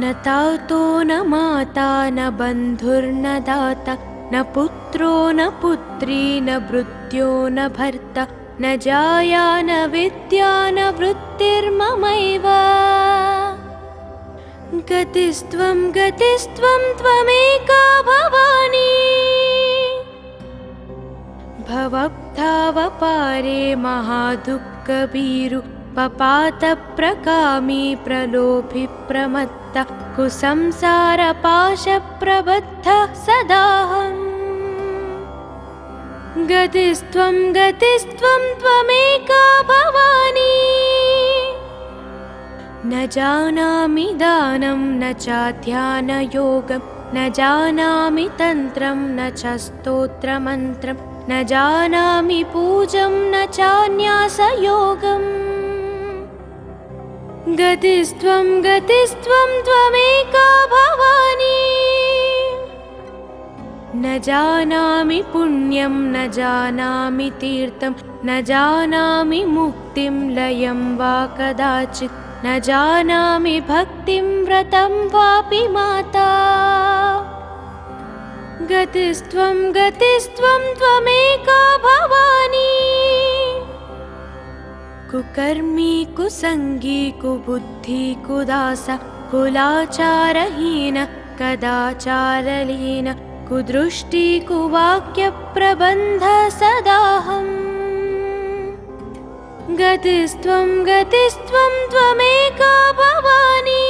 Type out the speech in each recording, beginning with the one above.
न तातो न माता न बन्धुर्न दाता न पुत्रो न पुत्री न भृत्यो न भर्ता न जाया न विद्या न वृत्तिर्ममैव। गतिस्त्वं त्वमेका भवानी भवब्धावपारे महादुःखभीरु पपातप्रकामी प्रलोभि प्रमत्ता कुसंसारपाशप्रबद्धः सदाहम्। गतिस्त्वं त्वमेका भवानी न जानामि दानं न चाध्यानयोगं न जानामि तन्त्रं न च स्तोत्रमन्त्रं न जानामि पूजं न चान्यासयोगम्। गतिस्त्वं त्वमेका भवानी न जानामि पुण्यं न जानामि तीर्थं न जानामि मुक्तिं लयं वा कदाचित् न जानामि भक्तिं व्रतं वापि माता। गतिस्त्वं त्वमेका भवानी कुकर्मी कुसंगी कुबुद्धि कुदासा कुलाचारहीन कदाचारलीन कुदृष्टि कुवाक्यप्रबन्ध सदाहम्। गतिस्त्वं त्वमेका भवानी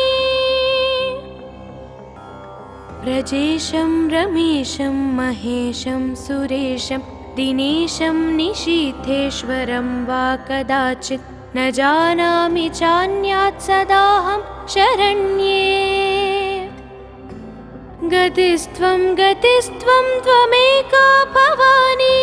व्रजेशं रमेशं महेशं सुरेशं दिनेशं निशीथेश्वरं वा कदाचित् न जानामि चान्यात् सदाहं शरण्ये। गतिस्त्वं त्वमेका भवानी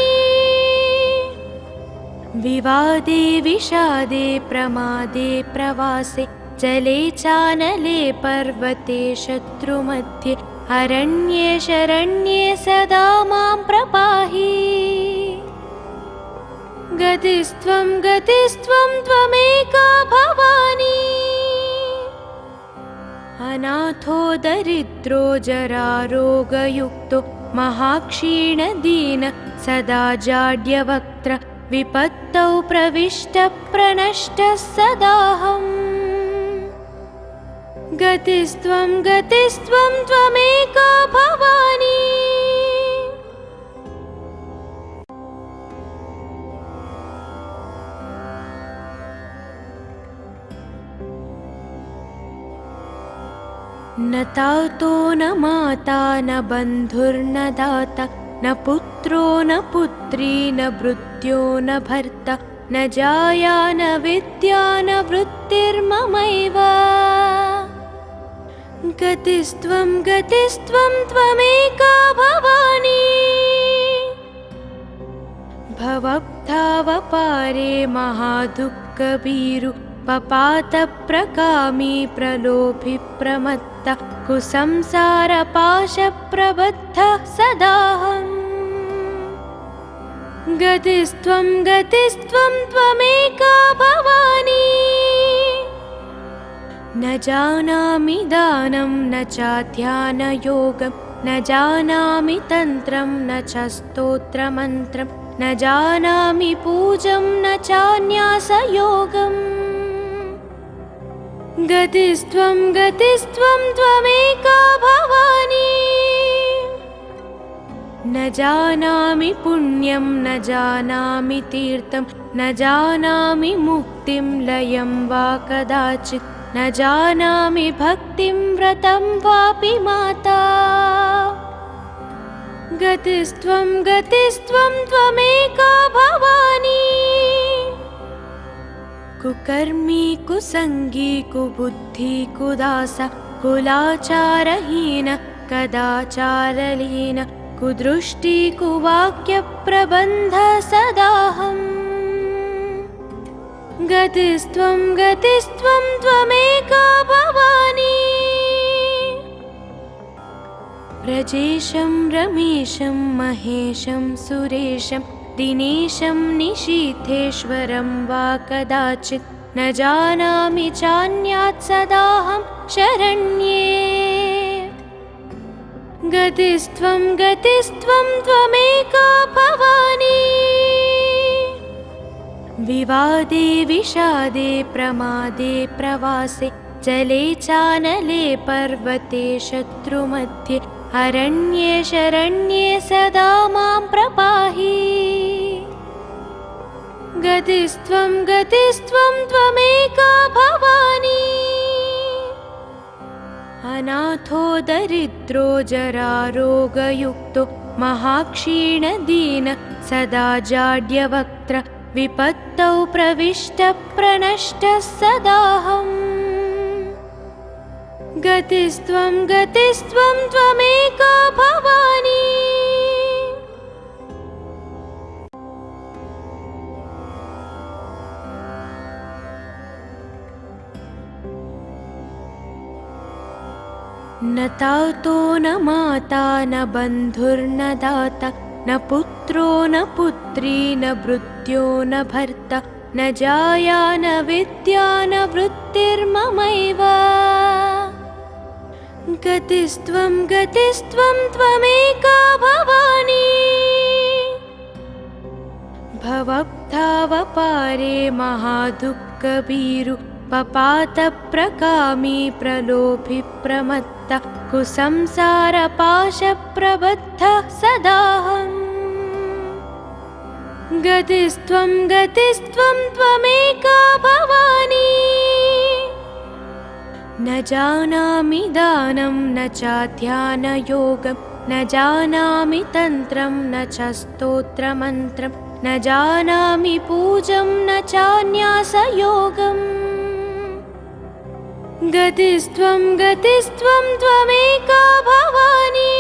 विवादे विषादे प्रमादे प्रवासे जले चानले पर्वते शत्रुमध्ये अरण्ये शरण्ये सदा मां प्रपाहि। गतिस्त्वं त्वमेका भवानी अनाथो दरिद्रो जरारोगयुक्तो महाक्षीणदीन सदा जाड्यवक्त्र विपत्तौ प्रविष्टः प्रनष्टः सदाहम्। गतिस्त्वं त्वमेका भवानी न तातो न माता न बन्धुर्न दाता न पुत्रो न पुत्री न भृत्यो न भर्ता न जाया न विद्या न वृत्तिर्ममैव। गतिस्त्वं त्वमेका भवानी भवब्धावपारे महादुःखभीरु पपातप्रकामी प्रलोभि प्रमत्ता कुसंसारपाशप्रबद्धः सदाहम्। गतिस्त्वं त्वमेका भवानी न जानामि दानं न चाध्यानयोगं न जानामि तन्त्रं न च स्तोत्रमन्त्रं न जानामि पूजं न चान्यासयोगम्। गतिस्त्वं त्वमेका भवानी न जानामि पुण्यं न जानामि तीर्थं न जानामि मुक्तिं लयं वा कदाचित् न जानामि भक्तिं व्रतं वापि माता। गतिस्त्वं त्वमेका भवानी कुकर्मी कुसंगी कुबुद्धि कुदासा कुलाचारहीन कदाचारलीन कुदृष्टि कुवाक्यप्रबन्ध सदाहम्। गतिस्त्वं त्वमेका भवानी व्रजेशं रमेशं महेशं सुरेशं दिनेशं निशीथेश्वरं वा कदाचित् न न जानामि चान्यात् सदाहं शरण्ये। गतिस्त्वं त्वमेका भवानी। विवादे विषादे प्रमादे प्रवासे जले चानले पर्वते शत्रुमध्ये अरण्ये शरण्ये सदा मां प्रपाहि। गतिस्त्वं त्वमेका भवानी। अनाथो दरिद्रो जरारोगयुक्तो महाक्षीणदीन सदा जाड्यवक्त्र विपत्तौ प्रविष्टः प्रणष्टः सदाहम्। गतिस्त्वं त्वमेका भवानी। न तातो न माता न बन्धुर्न दाता न पुत्रो न पुत्री न भृत्यो न भर्ता न जाया न विद्या न वृत्तिर्ममैव। गतिस्त्वं त्वमेका भवानी। भवब्धावपारे महादुःखभीरु पपातप्रकामी प्रलोभि प्रमत्तः कुसंसारपाशप्रबद्धः सदाहम्। गतिस्त्वं त्वमेका भवानी। न जानामि दानं न चाध्यानयोगं न जानामि तन्त्रं न च स्तोत्रमन्त्रं न जानामि पूजं न चान्यासयोगम्। गतिस्त्वं त्वमेका भवानी।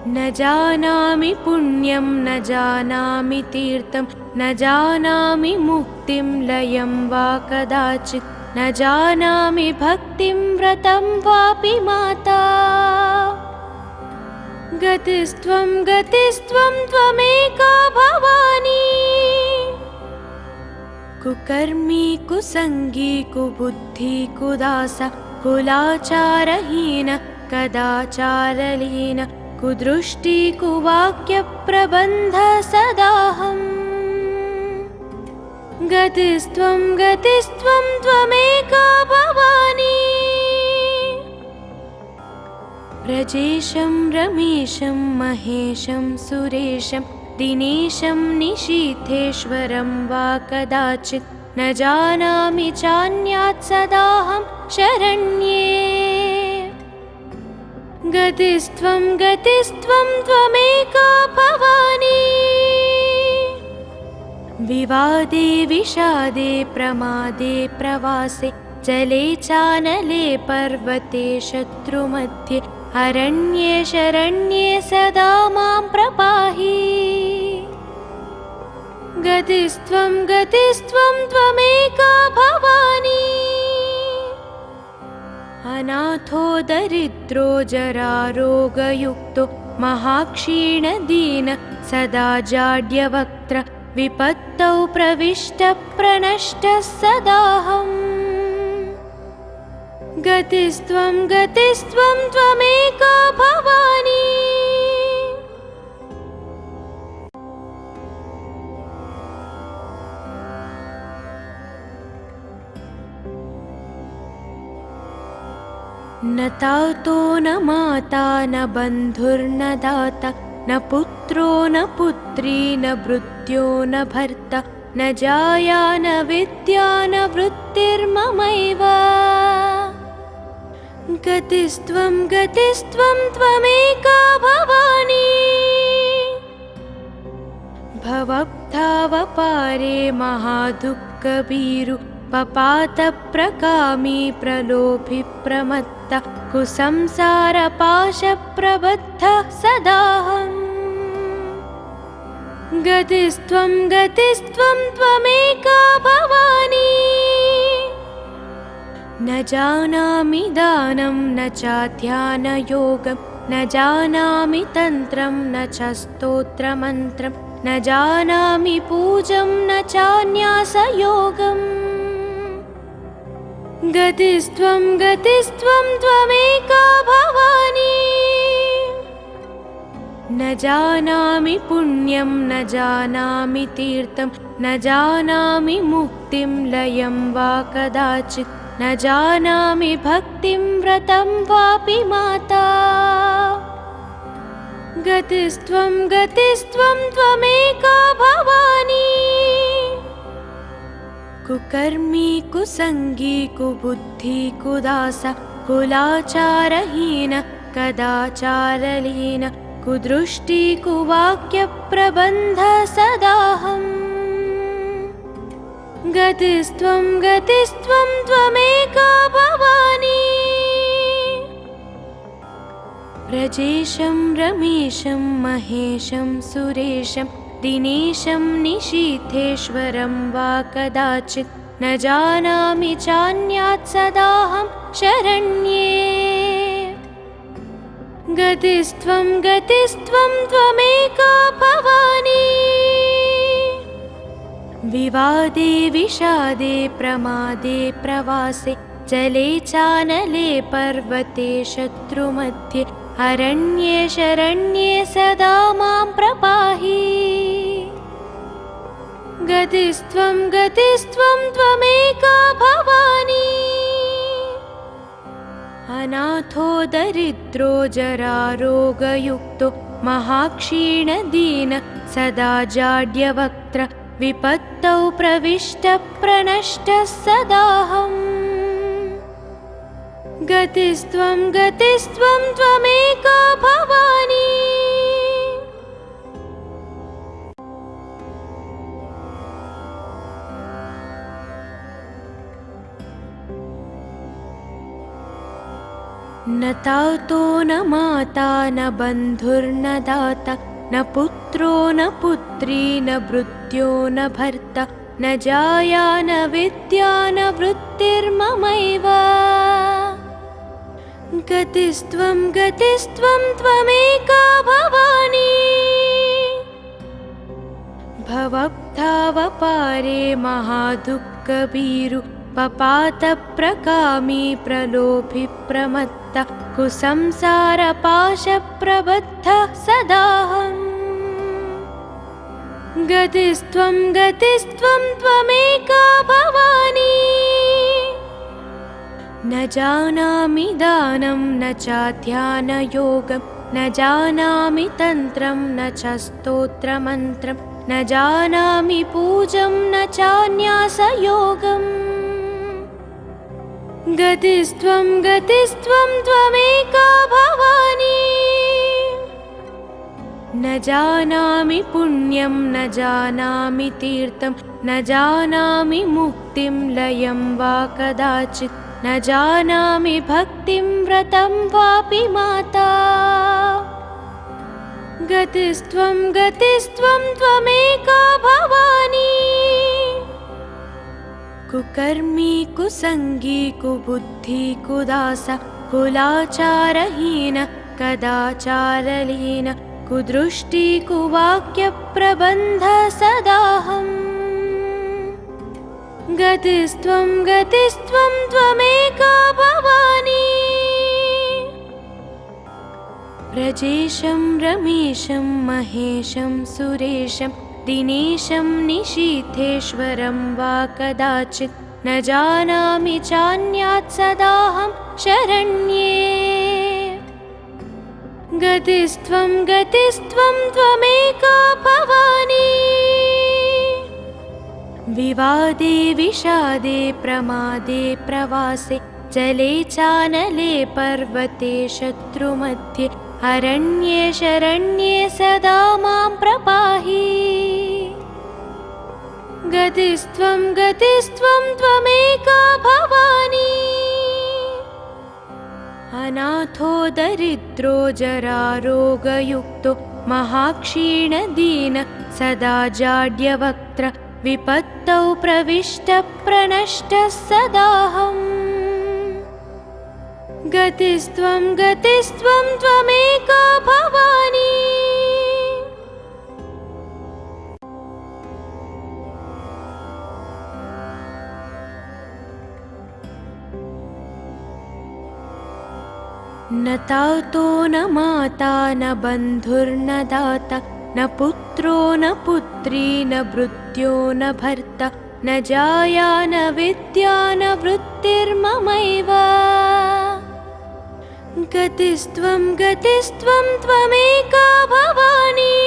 न जानामि पुण्यं न जानामि तीर्थं न जानामि मुक्तिं लयं वा कदाचित् न जानामि भक्तिं व्रतं वापि माता। गतिस्त्वं त्वमेका भवानी। कुकर्मी कुसंगी कुबुद्धि कुदास कुलाचारहीन कदाचारलीन कुदृष्टि कुवाक्यप्रबन्ध सदाहम्। गतिस्त्वं त्वमेका भवानी। व्रजेशं रमेशं महेशं सुरेशं दिनेशं निशीथेश्वरं वा कदाचित् न जानामि चान्यात् सदाहं शरण्ये। गतिस्त्वं त्वमेका भवानी। विवादे विषादे प्रमादे प्रवासे जले चानले पर्वते शत्रुमध्ये अरण्ये शरण्ये सदा मां प्रपाहि। गतिस्त्वं त्वमेका भवानी। अनाथो दरिद्रो जरारोगयुक्तो महाक्षीणदीन सदा जाड्यवक्त्र विपत्तौ प्रविष्टः प्रणष्टः सदाहम्। गतिस्त्वं त्वमेका भवानी। न तातो न माता न बन्धुर्न दाता न पुत्रो न पुत्री न भृत्यो न भर्ता न जाया न विद्या न वृत्तिर्ममैव। गतिस्त्वं त्वमेका भवानी। भवब्धावपारे महादुःखभीरु पपातप्रकामी प्रलोभि प्रमत्तः कुसंसारपाशप्रबद्धः सदाहम्। गतिस्त्वं त्वमेका भवानी। न जानामि दानं न चाध्यानयोगं न जानामि तन्त्रं न च स्तोत्रमन्त्रं न जानामि पूजं न चान्यासयोगम् गतिस्त्वं त्वमेका भवानी न जानामि पुण्यं न जानामि तीर्थं न जानामि मुक्तिं लयं वा कदाचित् न जानामि भक्तिं व्रतं वापि माता गतिस्त्वं त्वमेका भवानी कुकर्मी कुसंगी कुबुद्धि कुदास कुलाचारहीन कदाचारलीन कुदृष्टि कुवाक्यप्रबन्ध सदाहम् गतिस्त्वं त्वमेका भवानी व्रजेशं रमेशं महेशं सुरेशं दिनेशं निशीथेश्वरं वा कदाचित् न जानामि चान्यात् सदाहं शरण्ये गतिस्त्वं त्वमेका भवानी विवादे विषादे प्रमादे प्रवासे जले चानले पर्वते शत्रुमध्ये अरण्ये शरण्ये सदा मां प्रपाहि गतिस्त्वं त्वमेका भवानी अनाथो दरिद्रो जरारोगयुक्तो महाक्षीणदीन सदा जाड्यवक्त्र विपत्तौ प्रविष्टप्रणष्टः सदाहम् गतिस्त्वं त्वमेका भवानी न तातो न माता न बन्धुर्न दाता न पुत्रो न पुत्री न भृत्यो न भर्ता न जाया न विद्या न वृत्तिर्ममैव गतिस्त्वं त्वमेका भवानी भवब्धावपारे महादुःखभीरु पपातप्रकामी प्रलोभि प्रमत्त कुसंसारपाशप्रबद्धः सदाहम् गतिस्त्वं त्वमेका भवानी न जानामि दानं न चाध्यानयोगं न जानामि तन्त्रं न च स्तोत्रमन्त्रं न जानामि पूजं न चान्यासयोगम् गतिस्त्वं त्वमेका भवानी न जानामि पुण्यं न जानामि तीर्थं न जानामि मुक्तिं लयं वा कदाचित् न जानामि भक्तिं व्रतं वापि माता गतिस्त्वं त्वमेका भवानी कुकर्मी कुसंगी कुबुद्धि कुदास कुलाचारहीन कदाचारलीन कुदृष्टि कुवाक्यप्रबन्ध सदाहम् गतिस्त्वं त्वमेका भवानी व्रजेशं रमेशं महेशं सुरेशं दिनेशं निशीथेश्वरं वा कदाचित् न जानामि चान्यात् सदाहं शरण्ये गतिस्त्वं त्वमेका भवानी विवादे विषादे प्रमादे प्रवासे जले चानले पर्वते शत्रुमध्ये अरण्ये शरण्ये सदा मां प्रपाहि गतिस्त्वं त्वमेका भवानी अनाथो दरिद्रो जरारोगयुक्तो महाक्षीणदीन सदा जाड्यवक्त्र विपत्तौ प्रविष्टप्रणष्टः सदाहम् गतिस्त्वं गतिस्त्वं त्वमेका भवानी। न तातो न माता न बन्धुर्न दाता न पुत्रो न पुत्री न भृत्यो न भर्ता न जाया न विद्या न वृत्तिर्ममैव। गतिस्त्वं गतिस्त्वं त्वमेका भवानी।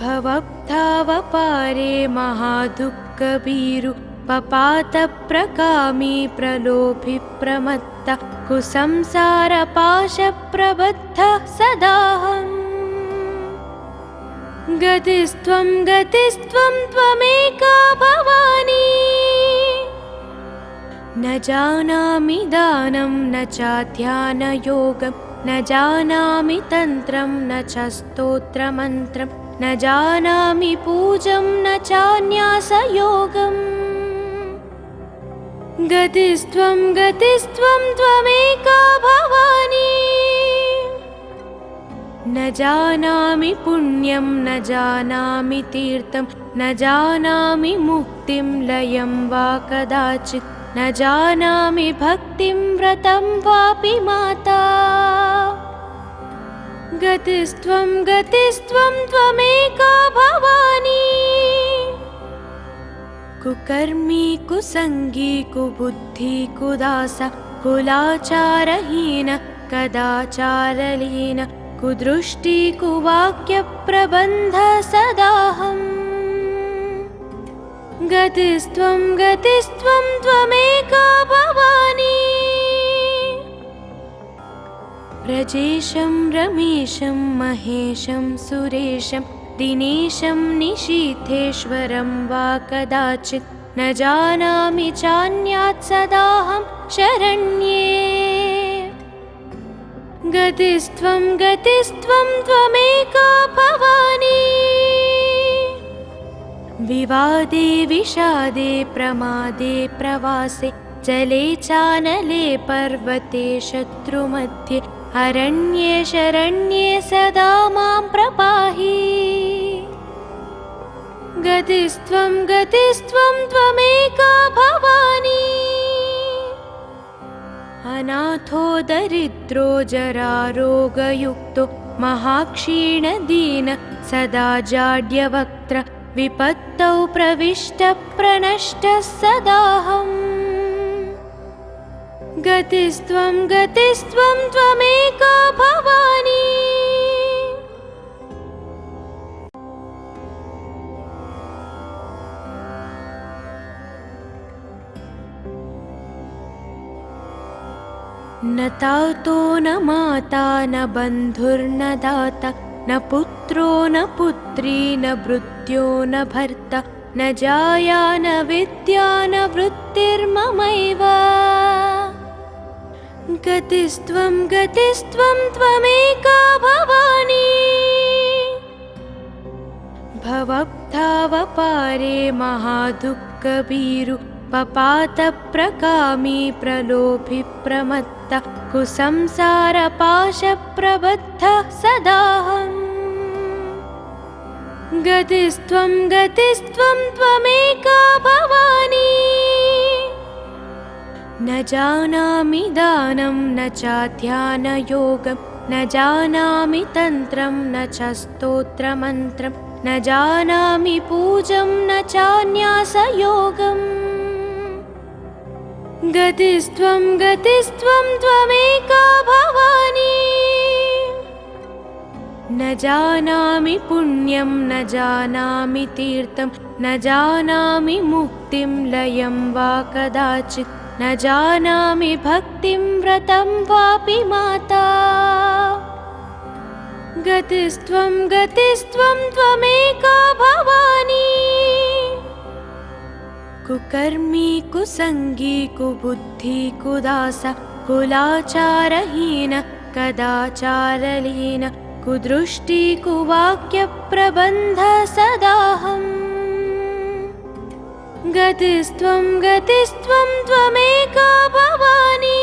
भवब्धावपारे महादुःखभीरु पपातप्रकामी प्रलोभि प्रमत्ता कुसंसारपाशप्रबद्धः सदाहम्। गतिस्त्वं गतिस्त्वं त्वमेका भवानी। न जानामि दानं न चाध्यानयोगं न जानामि तन्त्रं न च स्तोत्रमन्त्रं न जानामि पूजं न चान्यासयोगम्। गतिस्त्वं गतिस्त्वं त्वमेका भवानी। न जानामि पुण्यं न जानामि तीर्थं न जानामि मुक्तिं लयं वा कदाचित् न जानामि भक्तिं व्रतं वापि माता। गतिस्त्वं गतिस्त्वं त्वमेका भवानी। कुकर्मी कुसंगी कुबुद्धि कुदासा कुलाचारहीन कदाचारलीन कुदृष्टि कुवाक्यप्रबन्ध सदाहम्। गतिस्त्वं गतिस्त्वं त्वमेका भवानी। व्रजेशं रमेशं महेशं सुरेशं दिनेशं निशीथेश्वरं वा कदाचित् न जानामि चान्यात् सदाहं शरण्ये। गतिस्त्वं गतिस्त्वं त्वमेका भवानी। विवादे विषादे प्रमादे प्रवासे जले चानले पर्वते शत्रुमध्ये अरण्ये शरण्ये सदा मां प्रपाहि। गतिस्त्वं गतिस्त्वं त्वमेका भवानी। अनाथो दरिद्रो जरारोगयुक्तो महाक्षीणदीन सदा जाड्यवक्त्र विपत्तौ प्रविष्टः प्रनष्टः सदाहम्। गतिस्त्वं गतिस्त्वं त्वमेका भवानी। न तातो न माता न बन्धुर्न दाता न पुत्रो न पुत्री न भृत्यो न भर्ता न जाया न विद्या न वृत्तिर्ममैव। गतिस्त्वं गतिस्त्वं त्वमेका भवानी। भवब्धावपारे महादुःखभीरु पपातप्रकामी प्रलोभि प्रमत्ता कुसंसारपाशप्रबद्धः सदाहम्। गतिस्त्वं गतिस्त्वं त्वमेका भवानी। न जानामि दानं न चाध्यानयोगं न जानामि तन्त्रं न च स्तोत्रमन्त्रं न जानामि पूजं न चान्यासयोगम्। गतिस्त्वं गतिस्त्वं त्वमेका भवानी। न जानामि पुण्यं न जानामि तीर्थं न जानामि मुक्तिं लयं वा कदाचित् न जानामि भक्तिं व्रतं वापि माता। गतिस्त्वं गतिस्त्वं त्वमेका भवानी। कुकर्मी कुसंगी कुबुद्धि कुदासा कुलाचारहीन कदाचारलीन कुदृष्टि कुवाक्यप्रबन्ध सदाहम्। गतिस्त्वं गतिस्त्वं त्वमेका भवानी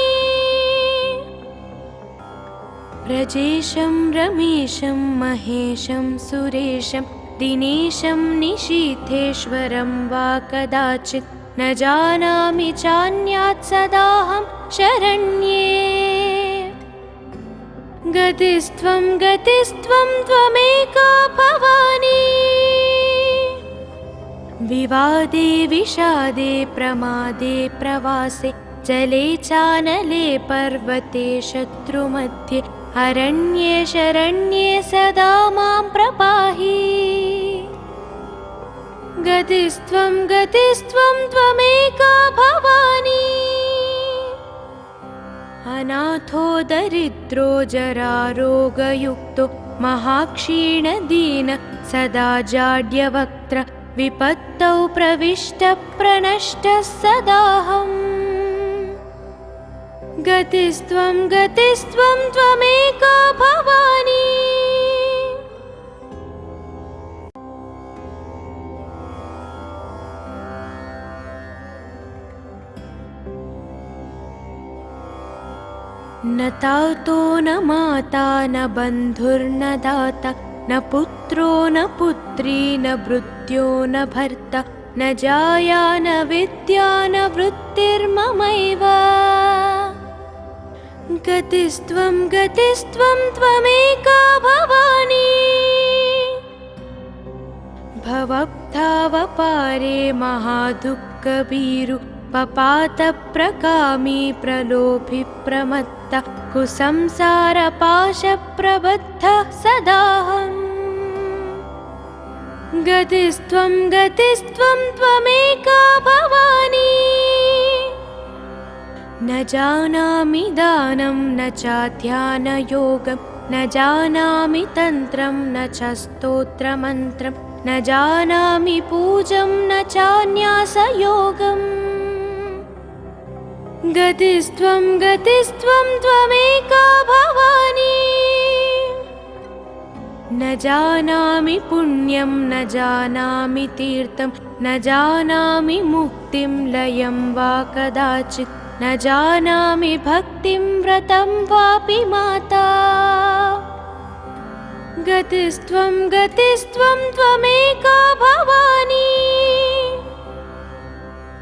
व्रजेशं रमेशं महेशं सुरेशं दिनेशं निशीथेश्वरं वा कदाचित् न जानामि चान्यात् सदाहं शरण्ये गतिस्त्वं त्वमेका भवानी विवादे विषादे प्रमादे प्रवासे जले चानले पर्वते शत्रुमध्ये अरण्ये शरण्ये सदा मां प्रपाहि गतिस्त्वं त्वमेका भवानी अनाथो दरिद्रो जरारोगयुक्तो महाक्षीणदीन सदा जाड्यवक्त्र विपत्तौ प्रविष्टः प्रणष्टः सदाहम् गतिस्त्वं त्वमेका भवानी न तातो न माता न बन्धुर्न दाता न पुत्रो न पुत्री न भृत्यो न भर्ता न जाया न विद्या न वृत्तिर्ममैव गतिस्त्वं त्वमेका भवानी भवब्धावपारे महादुःखभीरु पपातप्रकामी प्रलोभि प्रमत्तः कुसंसारपाशप्रबद्धः सदाहम् गतिस्त्वं त्वमेका भवानी न जानामि दानं न चाध्यानयोगं न जानामि तन्त्रं न च स्तोत्रमन्त्रं न जानामि पूजं न चान्यासयोगम् गतिस्त्वं त्वमेका भवानी न जानामि पुण्यं न जानामि तीर्थं न जानामि मुक्तिं लयं वा कदाचित् न जानामि भक्तिं व्रतं वापि माता गतिस्त्वं त्वमेका भवानी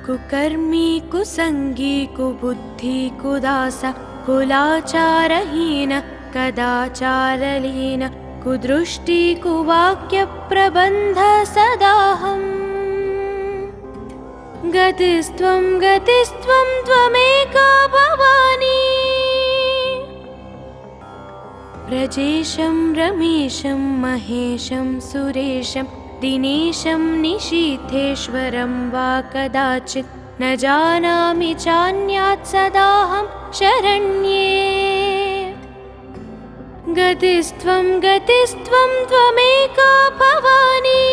कुकर्मी कुसंगी कुबुद्धि कुदास कुलाचारहीन कदाचारलीन कुदृष्टि कुवाक्यप्रबन्ध सदाहम् गतिस्त्वं त्वमेका भवानी व्रजेशं रमेशं महेशं सुरेशं दिनेशं निशीथेश्वरं वा कदाचित् न जानामि चान्यात् सदाहं शरण्ये गतिस्त्वं त्वमेका भवानी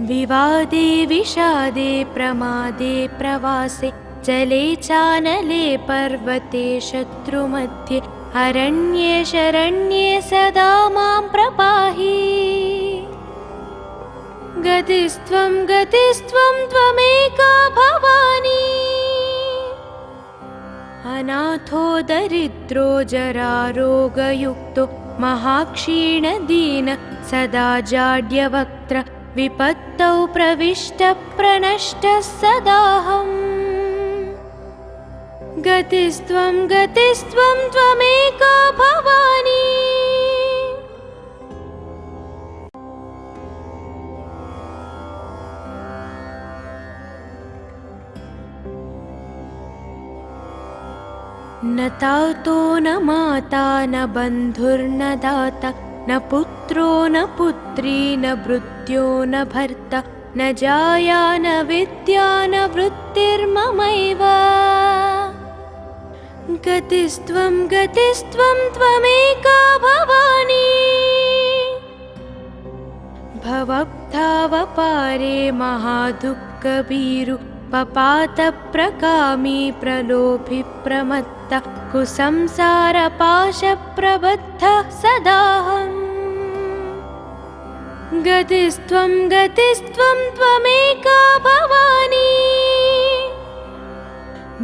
विवादे विषादे प्रमादे प्रवासे जले चानले पर्वते शत्रुमध्ये अरण्ये शरण्ये सदा मां प्रपाहि गतिस्त्वं त्वमेका भवानी अनाथो दरिद्रो जरारोगयुक्तो महाक्षीणदीन सदा जाड्यवक्त्र विपत्तौ प्रविष्टः प्रणष्टः सदाहम् गतिस्त्वं त्वमेका भवानी न तातो न माता न बन्धुर्न दाता न पुत्रो न पुत्री न भृत्यो न भर्ता न जाया न विद्या न वृत्तिर्ममैव गतिस्त्वं त्वमेका भवानी भवब्धावपारे महादुःखभीरु पपातप्रकामी प्रलोभि प्रमत्तः कुसंसारपाशप्रबद्धः सदाहम् गतिस्त्वं गतिस्त्वं त्वमेका भवानी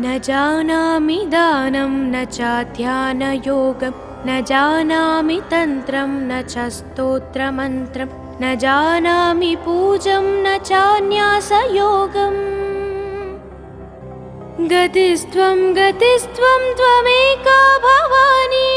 न जानामि दानं न चाध्यानयोगं न जानामि तन्त्रं न च स्तोत्रमन्त्रं न जानामि पूजं न चान्यासयोगम् गतिस्त्वं गतिस्त्वं त्वमेका भवानी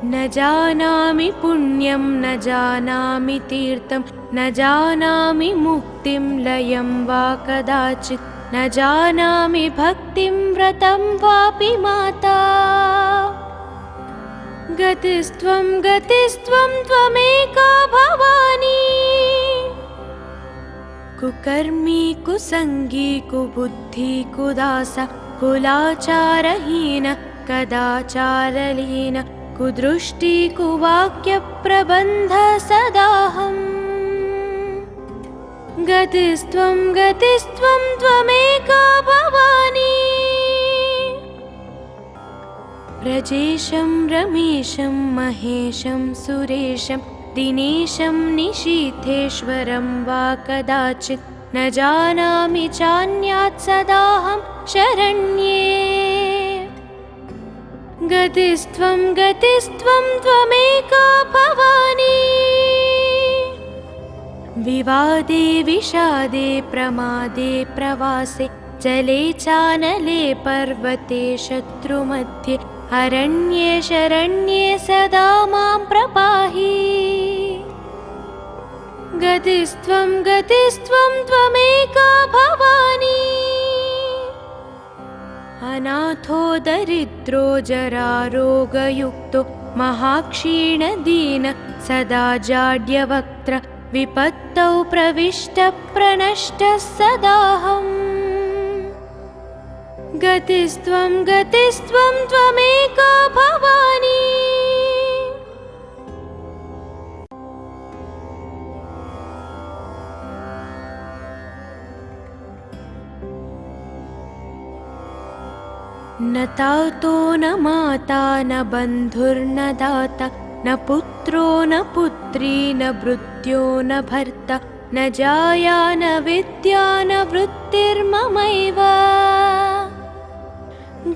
न जानामि पुण्यं न जानामि तीर्थं न जानामि मुक्तिं लयं वा कदाचित् न जानामि भक्तिं व्रतं वापि माता गतिस्त्वं गतिस्त्वं त्वमेका भवानी कुकर्मी कुसंगी कुबुद्धि कुदासा कुलाचारहीन कदाचारलीन कुदृष्टि कुवाक्यप्रबन्ध सदाहम् गतिस्त्वं गतिस्त्वं त्वमेका भवानी व्रजेशं रमेशं महेशं सुरेशं दिनेशं निशीथेश्वरं वा कदाचित् न जानामि चान्यात् सदाहं शरण्ये गतिस्त्वं गतिस्त्वं त्वमेका भवानी विवादे विषादे प्रमादे प्रवासे जले चानले पर्वते शत्रुमध्ये अरण्ये शरण्ये सदा मां प्रपाहि गतिस्त्वं गतिस्त्वं त्वमेका भवानी अनाथो दरिद्रो जरारोगयुक्तो महाक्षीणदीन सदा जाड्यवक्त्र विपत्तौ प्रविष्टप्रनष्टः सदाहम् गतिस्त्वं गतिस्त्वं त्वमेका भवानी न तातो न माता न बन्धुर्न दाता न पुत्रो न पुत्री न भृत्यो न भर्ता न जाया न विद्या न वृत्तिर्ममैव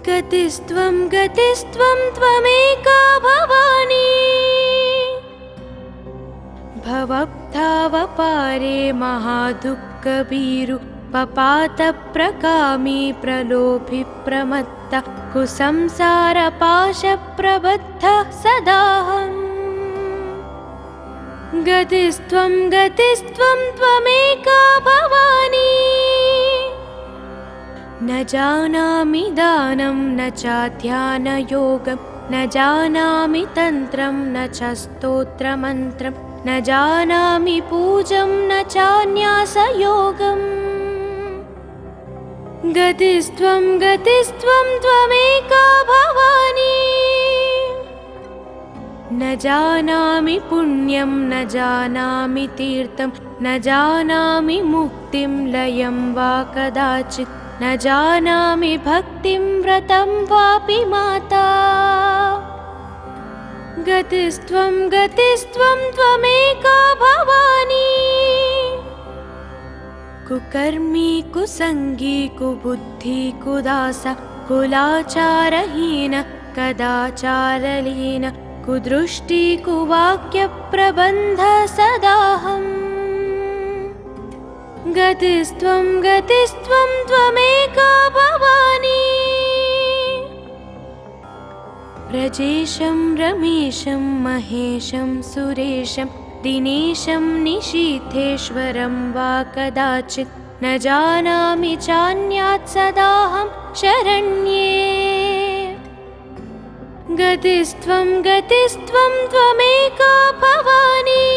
गतिस्त्वं गतिस्त्वं त्वमेका भवानी भवब्धावपारे महादुःखभीरु पपातप्रकामी प्रलोभि प्रमत्त कुसंसारपाशप्रबद्धः सदाहम् गतिस्त्वं गतिस्त्वं त्वमेका भवानी न जानामि दानं न चाध्यानयोगं न जानामि तन्त्रं न च स्तोत्रमन्त्रं न जानामि पूजं न चान्यासयोगम् गतिस्त्वं गतिस्त्वं त्वमेका भवानी न जानामि पुण्यं न जानामि तीर्थं न जानामि मुक्तिं लयं वा कदाचित् न जानामि भक्तिं व्रतं वापि माता गतिस्त्वं गतिस्त्वं त्वमेका भवानी कुकर्मी कुसंगी कुबुद्धि कुदासा कुलाचारहीन कदाचारलीन कुदृष्टि कुवाक्यप्रबन्ध सदाहम् गतिस्त्वं गतिस्त्वं त्वमेका भवानी व्रजेशं रमेशं महेशं सुरेशं दिनेशं निशीथेश्वरं वा कदाचित् न जानामि चान्यात् सदाहं शरण्ये गतिस्त्वं गतिस्त्वं त्वमेका भवानी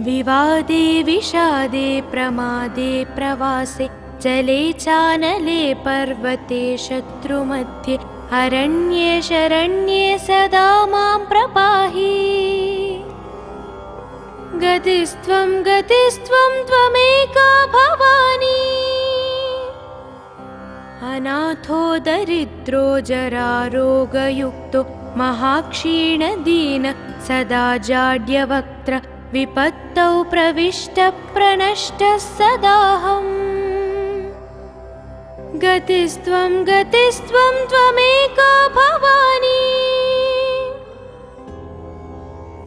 विवादे विषादे प्रमादे प्रवासे जले चानले पर्वते शत्रुमध्ये अरण्ये शरण्ये सदा मां प्रपाहि गतिस्त्वं गतिस्त्वं त्वमेका भवानी अनाथो दरिद्रो जरारोगयुक्तो महाक्षीणदीन सदा जाड्यवक्त्र विपत्तौ प्रविष्टप्रणष्टः सदाहम् गतिस्त्वं त्वमेका भवानी